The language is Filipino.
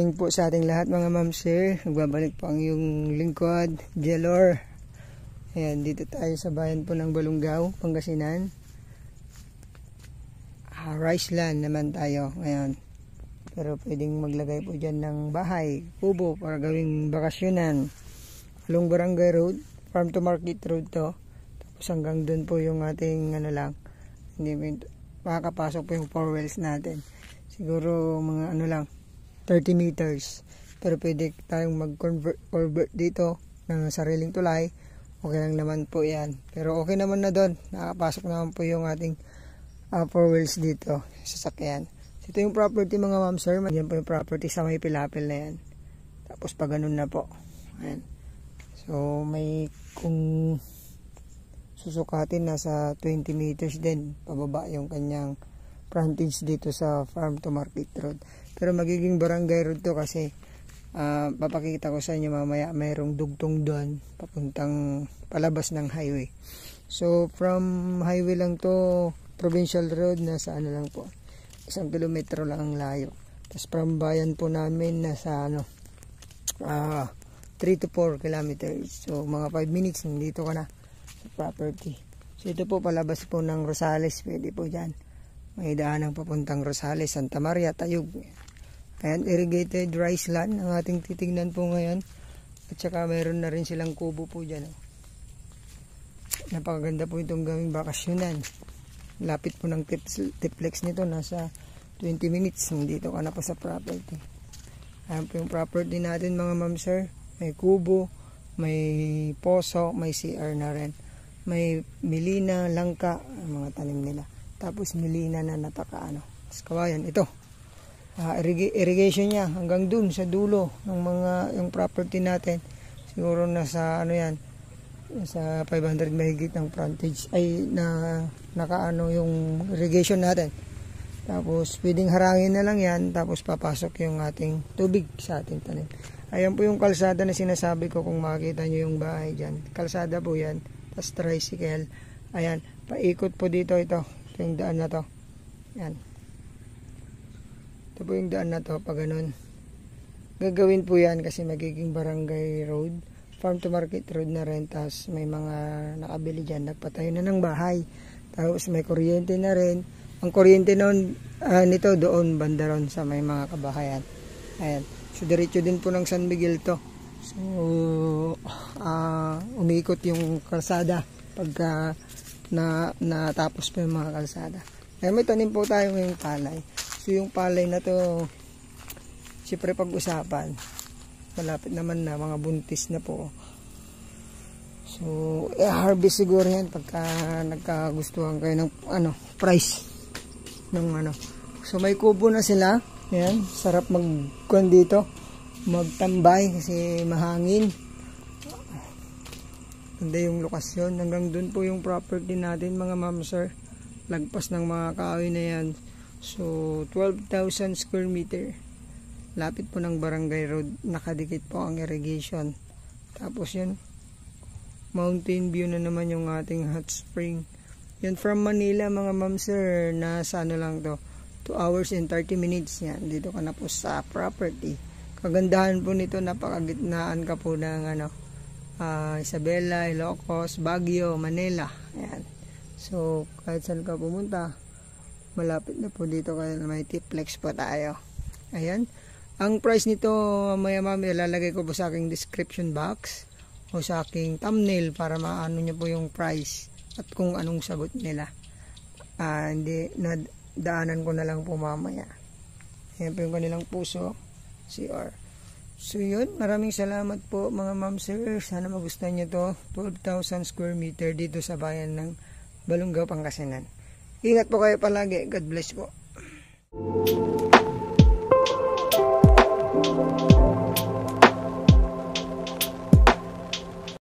morning po sa ating lahat mga ma'am sir. Nagbabalik po ang iyong lingkod, Jelor. Ayan, dito tayo sa bayan po ng Balungaw, Pangasinan. Rice land naman tayo ngayon. Pero pwedeng maglagay po dyan ng bahay, kubo para gawing bakasyonan. Along Barangay Road, Farm to Market Road to. Tapos hanggang dun po yung ating hindi makakapasok po yung 4 wheels natin. Siguro mga 30 meters. Pero pwede tayong mag-convert dito ng sariling tulay. Okay lang naman po yan. Pero okay naman na doon. Nakapasok naman po yung ating 4 wheels dito. Sasakyan. Ito yung property mga ma'am sir. Yan po yung property sa may pilapil na yan. Tapos pa ganun na po. Ayan. So may kung susukatin nasa 20 meters din. Pababa yung kanyang frontage dito sa Farm to Market Road. Pero magiging barangay road to kasi papakita ko sa inyo mamaya mayroong dugtong doon papuntang palabas ng highway. So from highway lang to provincial road, nasa lang po 1 kilometro lang ang layo. Tapos from bayan po namin nasa 3 to 4 kilometers. So mga 5 minutes nandito ka na sa property. So ito po palabas po ng Rosales, pwede po dyan. May daan ng papuntang Rosales, Santa Maria, Tayug. Ayan, irrigated rice land ang ating titignan po ngayon. At saka mayroon na rin silang kubo po dyan. Napakaganda po itong gawing bakasyonan. Lapit po ng tiplex nito, nasa 20 minutes. Nandito ka na pa sa property. Ayan po yung property natin mga ma'am sir. May kubo, may poso, may CR na rin. May milina, langka, ang mga tanim nila. Tapos milina na natakaano. Tapos kawayan, ito. Irrigation niya hanggang dun sa dulo ng yung property natin. Siguro nasa yan, sa 500 mahigit ng frontage ay nakaano yung irrigation natin. Tapos pwedeng harangin na lang yan, tapos papasok yung ating tubig sa ating tanim. Ayan po yung kalsada na sinasabi ko, kung makikita nyo yung bahay dyan. Kalsada po yan, tapos tricycle. Ayan, paikot po dito ito yung daan na to. Yan. Ito po yung daan na to, pag ganun. Gagawin po yan kasi magiging barangay road. Farm to Market Road na rin. Tapos may mga nakabili dyan. Nagpatayo na ng bahay. Tapos may kuryente na rin. Ang kuryente noon, nito doon, banda ron sa may mga kabahayan. Ayan. So diretso din po ng San Miguel to. So umiikot yung kalsada pagka natapos po yung mga kalsada. Kaya may tanim po tayo ngayong palay. So yung palay na to, siyempre pag-usapan, malapit naman na, mga buntis na po. So harvest siguro yan pagka nagkagustuhan kayo ng price ng So may kubo na sila. Ayan, sarap magkuhan dito, magtambay kasi mahangin. Ganda yung lokasyon. Hanggang dun po yung property natin mga ma'am sir. Lagpas ng mga kahoy na yan. So 12,000 square meter. Lapit po ng barangay road. Nakadikit po ang irrigation. Tapos yun, mountain view na naman yung ating hot spring. Yan from Manila mga ma'am sir. Nasa lang to, 2 hours and 30 minutes yan. Dito ka na po sa property. Kagandahan po nito, napakagitnaan ka po ng Isabela, Ilocos, Baguio, Manila. Ayan. So kahit saan ka pumunta, malapit na po dito kaya may tiplex po tayo. Ayan. Ang price nito maya mami ilalagay ko po sa aking description box o sa aking thumbnail para maano nyo po yung price at kung anong sagot nila. Hindi na daanan ko na lang po mamaya. Ayan po yung kanilang puso, CR. So yun, maraming salamat po mga ma'am sir. Sana magustuhan nyo to. 12,000 square meter dito sa bayan ng Balungaw, Pangasinan. Ingat po kayo palagi. God bless po.